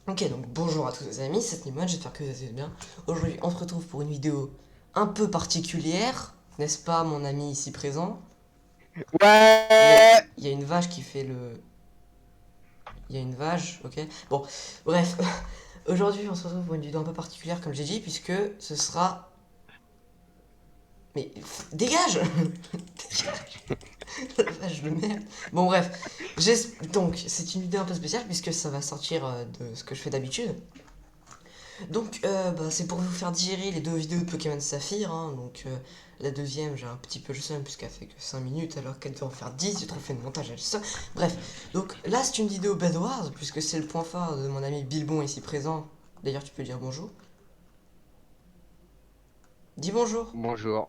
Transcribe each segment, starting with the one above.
Ok, donc bonjour à tous les amis, c'est Nimon, j'espère que vous allez bien. Aujourd'hui, on se retrouve pour une vidéo un peu particulière, n'est-ce pas, mon ami ici présent? Il y a, Ouais. il y a une vache qui fait le... Il y a une vache, ok? Bon, bref, aujourd'hui, on se retrouve pour une vidéo un peu particulière, comme j'ai dit, puisque ce sera... Mais dégage! Dégage! La vache de merde. Bon, bref, donc, c'est une vidéo un peu spéciale, puisque ça va sortir de ce que je fais d'habitude. Donc, c'est pour vous faire digérer les deux vidéos de Pokémon Saphir. Hein. Donc, la deuxième, j'ai un petit peu le seum puisqu'elle fait que 5 minutes alors qu'elle doit en faire 10. J'ai trop fait de montage, elle ça. Bref, donc là, c'est une vidéo Bed Wars puisque c'est le point fort de mon ami Bilbon ici présent. D'ailleurs, tu peux dire bonjour. Dis bonjour. Bonjour.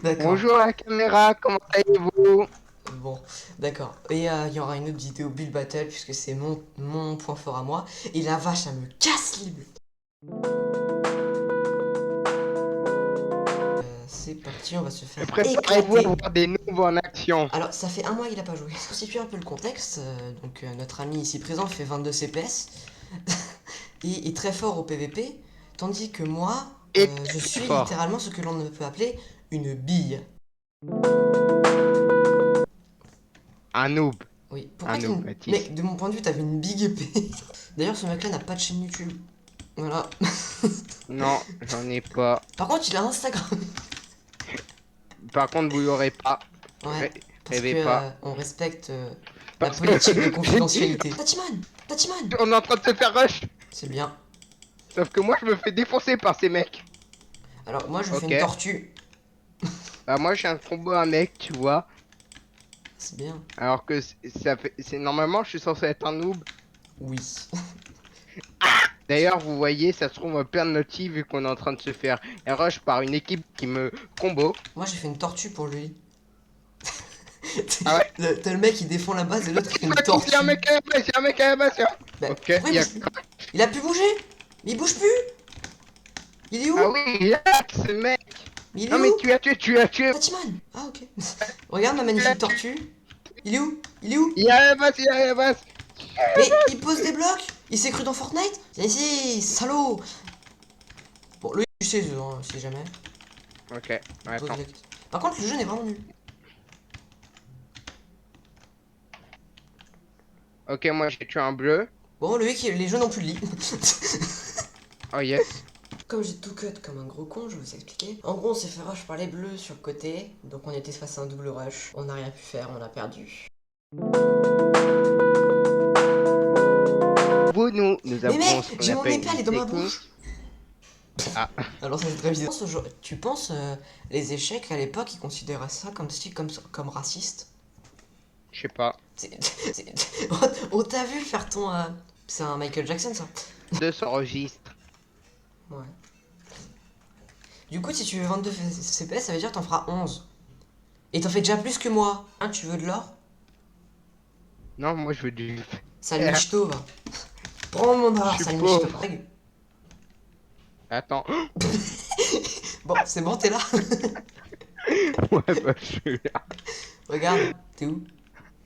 D'accord. Bonjour la caméra, comment allez-vous? Bon, d'accord. Et il y aura une autre vidéo Build Battle puisque c'est mon point fort à moi. Et la vache, ça me casse les bleus. C'est parti, on va se faire Préparez-vous à éclater. voir des noobs en action. Alors, ça fait un mois qu'il a pas joué. Pour situer un peu le contexte, notre ami ici présent fait 22 CPS et est très fort au PVP, tandis que moi, Et je très suis fort. littéralement ce que l'on ne peut appeler une bille. Un noob. Oui, pourquoi Un t'as noob, une... Baptiste. Mec, de mon point de vue, t'avais une big épée. D'ailleurs, ce mec-là n'a pas de chaîne YouTube. Voilà. Non, j'en ai pas. Par contre, il a Instagram. Par contre, vous l'aurez pas. Ouais, parce que Rêvez pas. on respecte la Parce que politique de confidentialité. Tatiman! Tatiman! on est en train de se faire rush. C'est bien. Sauf que moi, je me fais défoncer par ces mecs. Alors, moi, je fais Ok. une tortue. Bah, moi, je suis un combo un mec, tu vois. C'est bien. Alors que normalement, je suis censé être un noob. Oui. D'ailleurs, vous voyez, ça se trouve, on va perdre notre team vu qu'on est en train de se faire rush par une équipe qui me combo. Moi j'ai fait une tortue pour lui. Ah ouais? T'as le mec qui défend la base et l'autre qui fait une Il y a un tortue. mec à la base, il y a un mec à la base, tiens. Bah Ok, pourquoi il il y a... bouge plus? Il a pu bouger? Mais il bouge plus? Il est Ah où? oui, il y a ce mec. Mais il est Non mais où? tu as tué. Tatiman! Ah ok. Regarde ma Tu l'as magnifique tué. tortue. Il est où? Il est où? Il y a la base, il y a la base. Mais il pose des blocs? Il s'est cru dans Fortnite? Viens ici, salaud! Bon, lui, tu sais, hein, si jamais. Ok, Il pose attends. des... Par contre, le jeu n'est vraiment nul. Ok, moi j'ai tué un bleu. Bon, lui, les jeux n'ont plus de lit. Oh yes. Comme j'ai tout cut comme un gros con, je vais vous expliquer. En gros, on s'est fait rush par les bleus sur le côté, donc on était face à un double rush. On n'a rien pu faire, on a perdu. Vous, nous Mais avons ce mec, qu'on j'ai mon appelle épée, elle une est dans ma bouche. technique. Ah, Alors ça c'est très bizarre. Tu penses les échecs à l'époque, ils considéraient ça comme raciste? je sais pas. On t'a vu faire ton... C'est un Michael Jackson ça. Deux s'enregistre. Ouais. Du coup, si tu veux 22 CPS, ça veut dire que t'en feras 11. Et t'en fais déjà plus que moi. Hein, tu veux de l'or? Non, moi je veux du Sale fer. michto, va. Prends mon Je or, suis sale michto. pauvre. Attends. Bon, c'est bon, t'es là. Ouais, bah je suis là. Regarde, t'es où?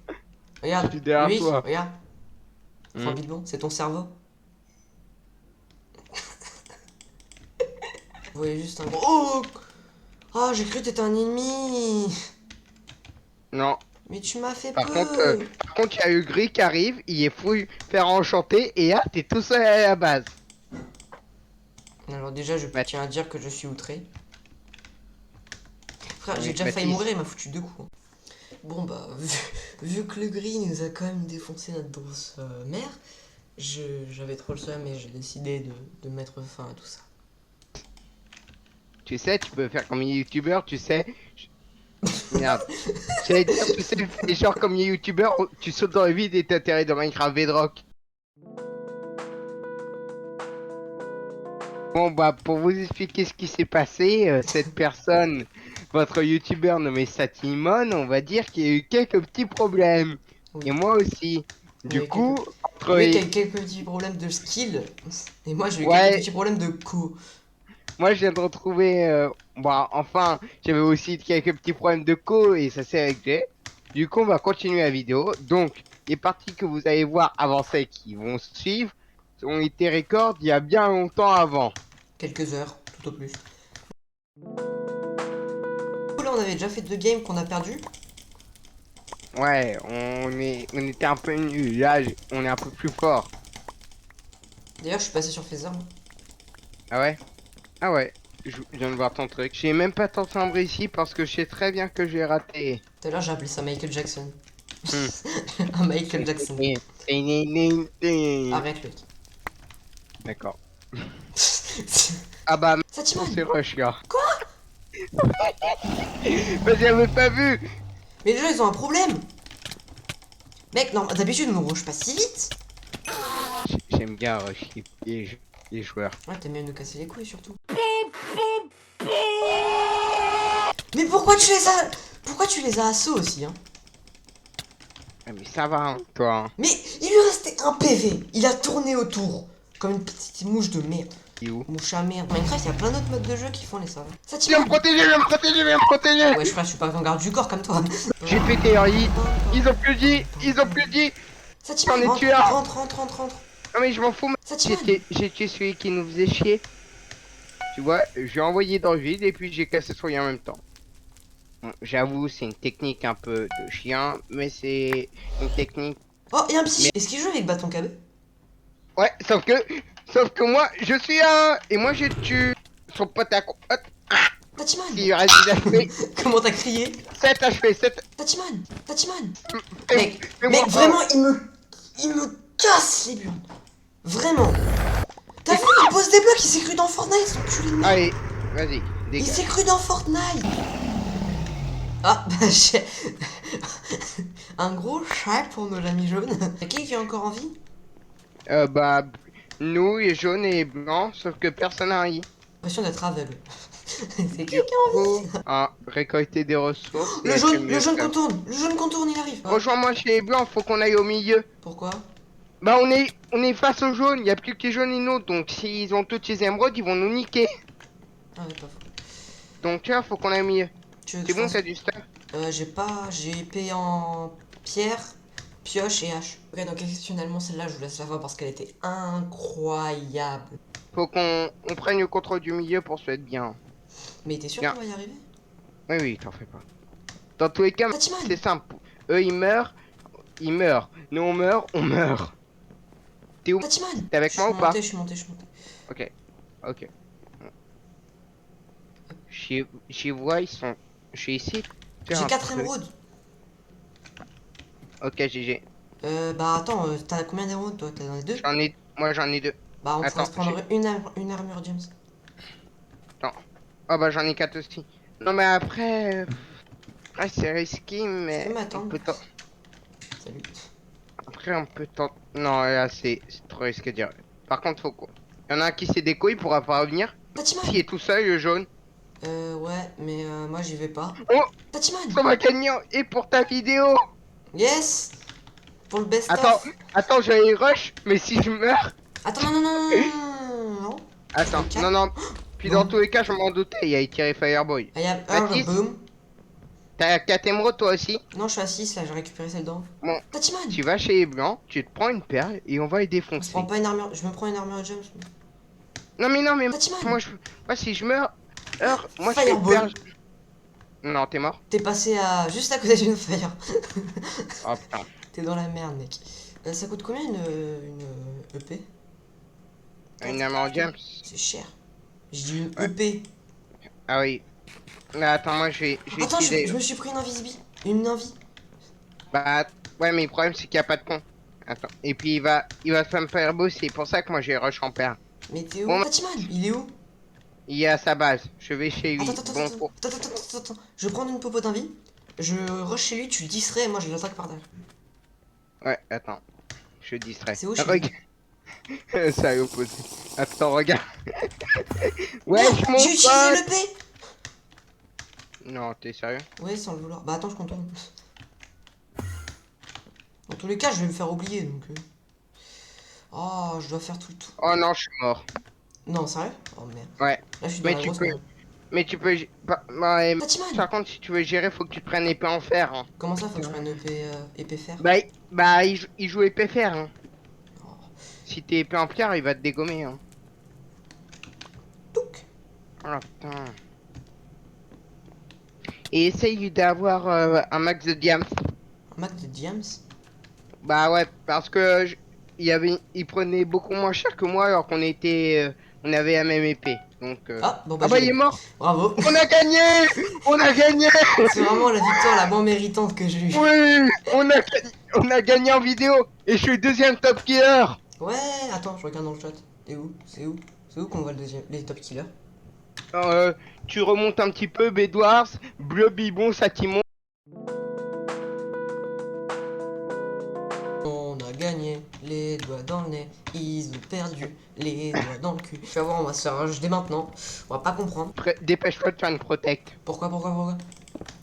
Je Regarde, suis derrière lui, toi. regarde. Enfin, Hmm. bidon, c'est ton cerveau. Vous voyez juste un gros. Oh! Oh, j'ai cru que t'étais un ennemi! Non. Mais tu m'as fait Par contre, peu! il y a eu Gris qui arrive, il est fou faire enchanté, et là, t'es tout seul à la base. Alors, déjà, je Bah, tiens à dire que je suis outré. Frère, j'ai oui, déjà failli mourir, Baptiste. il m'a foutu 2 coups. Hein. Bon, vu que le gris nous a quand même défoncé notre grosse mère, j'avais trop le seum et j'ai décidé de mettre fin à tout ça. Tu sais, tu peux faire comme les youtubeurs, tu sais. Merde. J'allais dire, tu sais, fais genre comme les youtubeurs, tu sautes dans le vide et t'atterris dans Minecraft Bedrock. Bon, bah, pour vous expliquer ce qui s'est passé, cette personne, votre youtubeur nommé Satimon, on va dire qu'il y a eu quelques petits problèmes. Oui, Et moi aussi. il y a Du eu quelques, coup, entre lui, les... quelques petits problèmes de skill, et moi j'ai eu quelques Ouais, petits problèmes de co. moi, je viens de retrouver. Bon, enfin, j'avais aussi quelques petits problèmes de co et ça s'est réglé. Du coup, on va continuer la vidéo. Donc, les parties que vous allez voir avancer qui vont suivre ont été records il y a bien longtemps avant. Quelques heures, tout au plus. Là, on avait déjà fait 2 games qu'on a perdu. Ouais, on était un peu nuls. Là, on est un peu plus fort. D'ailleurs, je suis passé sur Phaser. Ah ouais? Ah ouais. Je viens de voir ton truc. J'ai même pas tenté un ici parce que je sais très bien que j'ai raté. Tout à l'heure, j'ai appelé ça Michael Jackson. Hmm. Un Michael Jackson. Arrête, Luc. D'accord. Ah bah, Ça non, c'est Timon. rush, gars. Quoi? Mais j'avais pas vu. Mais les gens, ils ont un problème. Mec, non, d'habitude, on ne rush pas si vite. J'aime bien rush les joueurs. Ouais, t'aimes bien nous casser les couilles, surtout. Mais pourquoi tu les as... Pourquoi tu les as assaut aussi, hein? Ah, mais ça va, hein, toi. Hein. Mais il lui restait un PV. Il a tourné autour. Comme une petite mouche de merde. Il est où? Mouche à merde. Minecraft, il y a plein d'autres modes de jeu qui font les ça. Ça Viens me protéger, viens me protéger, viens me protéger. Ouais, frère, je suis pas en garde du corps comme toi. J'ai pété, hein, ils ont plus dit, ils ont plus dit. Ça J'en ai tué un. rentre. Non mais je m'en fous. Ça J'ai tué celui qui nous faisait chier. Tu vois, j'ai envoyé dans le vide et puis j'ai cassé son en même temps. Bon, j'avoue, c'est une technique un peu de chien, mais c'est une technique. Oh, et un psy. Mais- Est-ce qu'il joue avec bâton KB? Ouais, sauf que moi, je suis un et moi je tue son pote à Tatiman. il reste 10 HP, Comment t'as crié? 7 HP, 7. Tatiman. Et- Mec, et mec, moi, vraiment, il me casse les burnes. Vraiment. T'as vu, il pose des blocs, il s'est cru dans Fortnite, son culé de merde. Allez, vas-y, Il dégage. s'est cru dans Fortnite. Ah, bah j'ai... Un gros chat pour nos amis jaunes. Y'a qui est encore en vie? Bah, nous, les jaunes et les blancs, sauf que personne n'a ri. L'impression d'être aveugle. C'est qui est en vie? Récolter des ressources. Le et jaune, mieux faire. le jaune contourne, il arrive. Rejoins-moi chez les blancs, faut qu'on aille au milieu. Pourquoi? Bah, on est face aux jaunes, y a plus que les jaunes et nous, donc s'ils ont toutes les émeraudes, ils vont nous niquer. Ah ouais, pas faux. Donc, tu vois, faut qu'on aille au milieu. Tu veux que C'est je bon, fasse... t'as du stuff? j'ai pas... J'ai épée en pierre, pioche et hache. Ok, donc exceptionnellement, celle-là, je vous laisse la voir parce qu'elle était incroyable. Faut qu'on prenne le contrôle du milieu pour se être bien. Mais t'es sûr Bien. qu'on va y arriver? Oui, oui, t'en fais pas. Dans tous les cas, Tatiman. c'est simple. Eux, ils meurent. Nous, on meurt, on meurt. T'es où? Tatiman. T'es avec moi ou pas? Je suis monté. Ok, ok. Chez vous, ils sont... Je suis ici. J'ai 4 émeraudes. Ok, GG. Bah attends, t'as combien d'émeraudes toi? T'as dans les 2? Moi, j'en ai 2. Bah on pourrait Attends, se prendre une armure James. attends. Oh bah, j'en ai 4 aussi. Non, mais après... Après, c'est risqué, mais... Tu peux m'attendre. Salut. Après, on peut tenter... Non, là, c'est trop risqué de dire. Par contre, faut quoi? Il y en a un qui s'est déco, il pourra pas revenir. Tatiman. S'il est tout seul, le jaune. Ouais, mais moi j'y vais pas. Oh, Tatiman. on va gagner et pour ta vidéo. Yes. Pour le best Attends, of. attends, j'allais rush, mais si je meurs... Attends, non. Attends, Calme. non. Puis Bon. dans tous les cas, je m'en doutais, il a tiré Fireboy. I have heard a Baptiste, boom. t'as 4 émeraudes toi aussi? Non, je suis à 6 là, j'ai récupéré celle d'en haut. Bon, Tatiman. tu vas chez les blancs, tu te prends une perle et on va les Je défoncer. prends pas une armure, je me prends une armure James. Non, mais Tatiman. moi si je meurs, moi je fais Fireball. perle. Non, t'es mort? T'es passé à juste à côté d'une fire. Oh putain. T'es dans la merde, mec. Ça coûte combien une EP? Une arme en James? C'est cher. Je dis une Ouais. EP. Ah oui. Mais attends, moi j'ai Attends, essayé. je me suis pris une invisibi. Une invie. Bah ouais, mais le problème c'est qu'il n'y a pas de pont. Attends. Et puis il va se faire beau, c'est pour ça que moi j'ai rush en perle. Mais t'es où? Bon, Tatiman, il est où? Il est à sa base, je vais chez lui. Attends. Je vais prendre une popo d'invie. Je rush chez lui, tu le distrais et moi je l'attaque par derrière. Ouais, attends. Je distrais. C'est où, chez Regarde. Ça est opposé. Attends, regarde. Ouais, Merde, je monte j'ai utilisé pas. l'EP. Non, t'es sérieux? Ouais, sans le vouloir. Bah attends, je contourne. Dans tous les cas, je vais me faire oublier donc. Oh, je dois faire tout le tour. Oh non, je suis mort. Non, sérieux? Oh merde. Ouais. Là, je suis dans Mais la tu grosse peux. merde. Mais tu peux. Ouais, Tatiman. par contre, si tu veux gérer, faut que tu te prennes épée en fer. Hein. Comment ça, faut que je prenne épée fer? Il joue épée fer. Hein. Oh. Si t'es épée en pierre, il va te dégommer. Hein. Touc. Oh putain. Et essaye d'avoir un max de diams. Un Mac de Diams. Bah ouais, parce que il prenait beaucoup moins cher que moi alors on avait la même épée. Donc, Ah, bon bah ah je bah il est l'ai. mort. Bravo. On a gagné! On a gagné! C'est vraiment la victoire la moins méritante que j'ai eue. Oui! On a gagné en vidéo! Et je suis deuxième top killer! Ouais, attends, je regarde dans le chat. Et où? C'est où? C'est où qu'on voit le deuxième, les top killers? Euh, Tu remontes un petit peu, Bédouars, Bleu Bibon, Satimon. On a gagné, les doigts dans le nez, ils ont perdu, les doigts dans le cul. Tu vas voir, on va se faire un jeu dès maintenant. On va pas comprendre. Dépêche-toi de faire une protect. Pourquoi?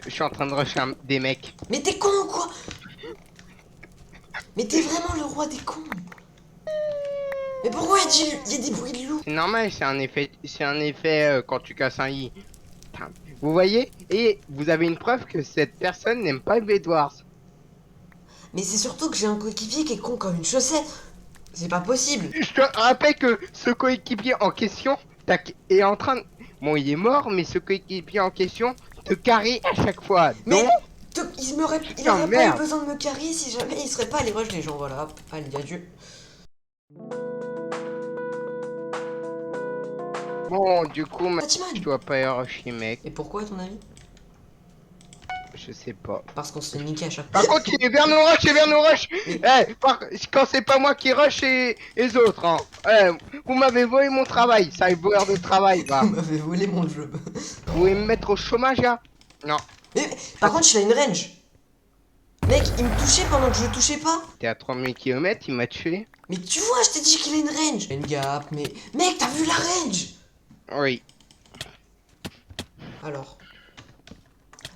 Je suis en train de rusher des mecs. Mais t'es con ou quoi? Mais t'es vraiment le roi des cons. Mais pourquoi il y a des bruits de loup? C'est normal, c'est un effet quand tu casses un i. Putain. Vous voyez? Et vous avez une preuve que cette personne n'aime pas Bédouars. Mais c'est surtout que j'ai un coéquipier qui est con comme une chaussette. C'est pas possible. Je te rappelle que ce coéquipier en question est en train de... Bon, il est mort, mais ce coéquipier en question te carry à chaque fois. Mais Donc, il putain, aurait pas eu merde. besoin de me carry si jamais il serait pas allé rush des gens. Voilà, hop, allez, adieu. Bon, du coup, je Tatiman. dois pas y rusher, mec. Et pourquoi à ton avis? Je sais pas. Parce qu'on se fait niquer à chaque Par fois. contre, il est vers nos rush, il est vers nos rush. Mais, Quand c'est pas moi qui rush et les autres, hein. Vous m'avez volé mon travail, ça est voleur de travail, va. vous m'avez volé mon jeu. Vous voulez me mettre au chômage, là? Non. Mais, par contre, il a une range. Mec, il me touchait pendant que je le touchais pas. T'es à 3000 km, il m'a tué. Mais tu vois, je t'ai dit qu'il a une range. Une gap, mais... Mec, t'as vu la range? Oui. Alors.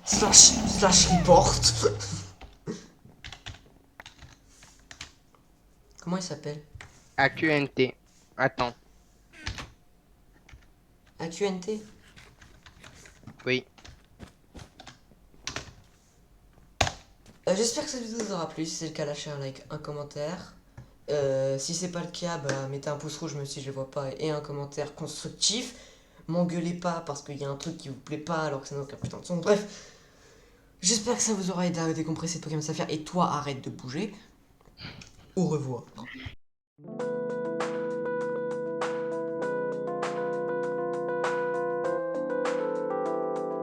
Slash report. Comment il s'appelle? AQNT. Attends. AQNT? Oui. J'espère que cette vidéo vous aura plu. Si c'est le cas, lâchez un like, un commentaire. Si c'est pas le cas, bah, mettez un pouce rouge même si je le vois pas et un commentaire constructif. M'engueulez pas parce qu'il y a un truc qui vous plaît pas alors que ça n'a aucun putain de son. Bref, j'espère que ça vous aura aidé à décompresser Pokémon Saphir et toi arrête de bouger. Au revoir.